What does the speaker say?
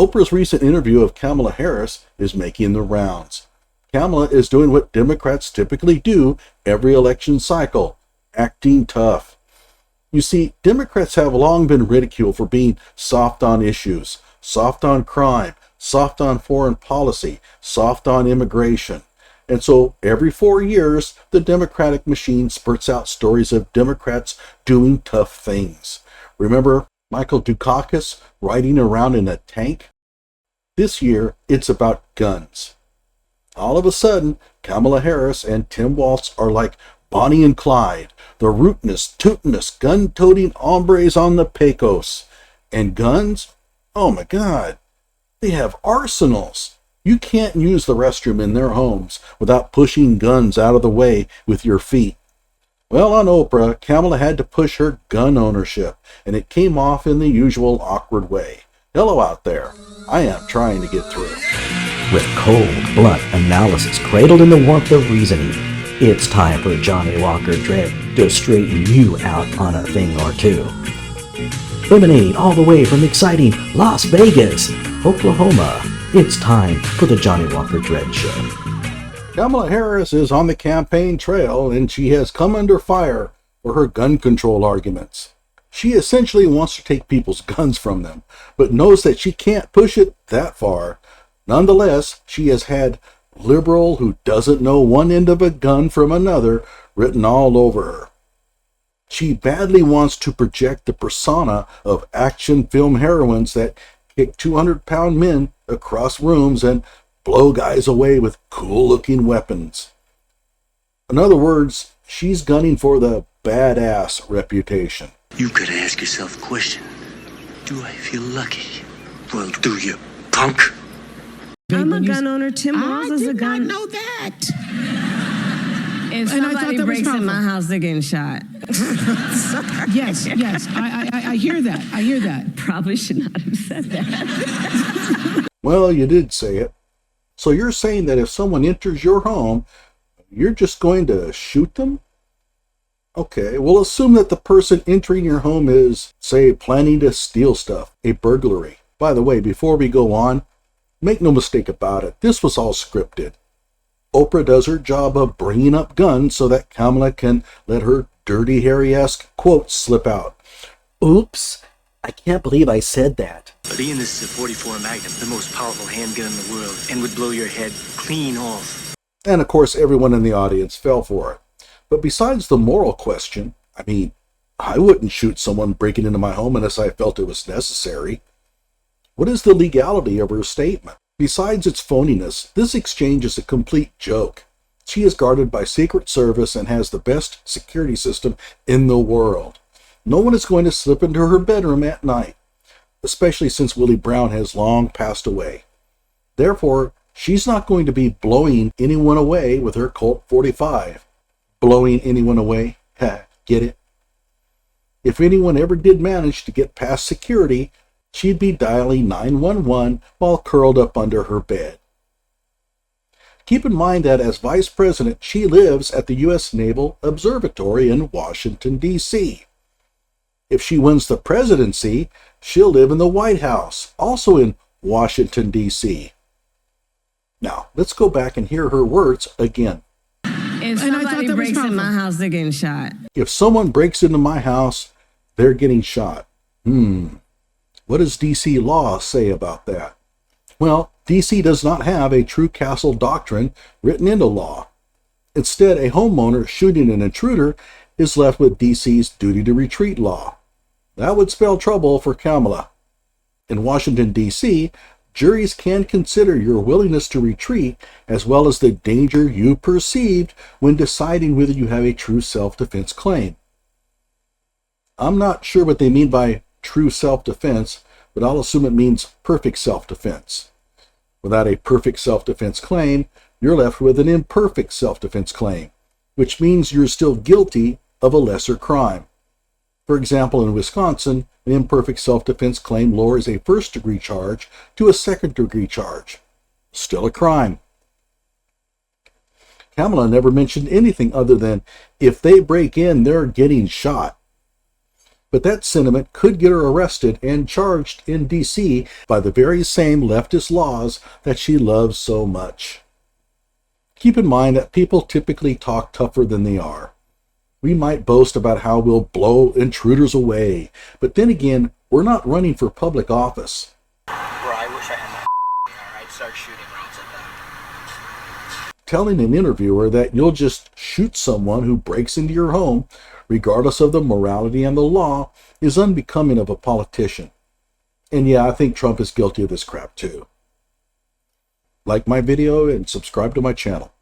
Oprah's recent interview of Kamala Harris is making the rounds. Kamala is doing what Democrats typically do every election cycle, acting tough. You see, Democrats have long been ridiculed for being soft on issues, soft on crime, soft on foreign policy, soft on immigration. And so every 4 years, the Democratic machine spurts out stories of Democrats doing tough things. Remember Michael Dukakis riding around in a tank? This year, it's about guns. All of a sudden, Kamala Harris and Tim Waltz are like Bonnie and Clyde, the rootinest, tootinest, gun-toting hombres on the Pecos. And guns? Oh my God, they have arsenals. You can't use the restroom in their homes without pushing guns out of the way with your feet. Well, on Oprah, Kamala had to push her gun ownership, and it came off in the usual awkward way. Hello out there. I am trying to get through. With cold, blunt analysis cradled in the warmth of reasoning, it's time for Johnny Walker Dread to straighten you out on a thing or two. Emanating all the way from exciting Las Vegas, Oklahoma, it's time for the Johnny Walker Dread Show. Kamala Harris is on the campaign trail, and she has come under fire for her gun control arguments. She essentially wants to take people's guns from them, but knows that she can't push it that far. Nonetheless, she has had liberal who doesn't know one end of a gun from another written all over her. She badly wants to project the persona of action film heroines that kick 200-pound men across rooms and blow guys away with cool-looking weapons. In other words, she's gunning for the badass reputation. You could ask yourself a question. Do I feel lucky? Well, do you, punk? I'm a gun owner. Tim Walz is a gun. I did not know that. If somebody breaks in my house, they're getting shot. Yes, I hear that. I hear that. Probably should not have said that. Well, you did say it. So you're saying that if someone enters your home, you're just going to shoot them? Okay, we'll assume that the person entering your home is, say, planning to steal stuff, a burglary. By the way, before we go on, make no mistake about it, this was all scripted. Oprah does her job of bringing up guns so that Kamala can let her Dirty Harry-esque quote slip out. Oops, I can't believe I said that. But Ian, this is a .44 Magnum, the most powerful handgun in the world, and would blow your head clean off. And of course, everyone in the audience fell for it. But besides the moral question, I wouldn't shoot someone breaking into my home unless I felt it was necessary. What is the legality of her statement? Besides its phoniness, this exchange is a complete joke. She is guarded by Secret Service and has the best security system in the world. No one is going to slip into her bedroom at night, especially since Willie Brown has long passed away. Therefore, she's not going to be blowing anyone away with her Colt 45. Blowing anyone away? Ha, get it? If anyone ever did manage to get past security, she'd be dialing 911 while curled up under her bed. Keep in mind that as vice president, she lives at the U.S. Naval Observatory in Washington, D.C. If she wins the presidency, she'll live in the White House, also in Washington, D.C. Now, let's go back and hear her words again. If somebody breaks in my house, they're getting shot. If someone breaks into my house, they're getting shot. What does D.C. law say about that? Well, D.C. does not have a true castle doctrine written into law. Instead, a homeowner shooting an intruder is left with D.C.'s duty to retreat law. That would spell trouble for Kamala. In Washington, D.C., juries can consider your willingness to retreat as well as the danger you perceived when deciding whether you have a true self-defense claim. I'm not sure what they mean by true self-defense, but I'll assume it means perfect self-defense. Without a perfect self-defense claim, you're left with an imperfect self-defense claim, which means you're still guilty of a lesser crime. For example, in Wisconsin, an imperfect self-defense claim lowers a first-degree charge to a second-degree charge. Still a crime. Kamala never mentioned anything other than, if they break in, they're getting shot. But that sentiment could get her arrested and charged in D.C. by the very same leftist laws that she loves so much. Keep in mind that people typically talk tougher than they are. We might boast about how we'll blow intruders away, but then again, we're not running for public office. Bro, I wish I had my I'd start shooting rounds at them. Telling an interviewer that you'll just shoot someone who breaks into your home, regardless of the morality and the law, is unbecoming of a politician. And yeah, I think Trump is guilty of this crap too. Like my video and subscribe to my channel.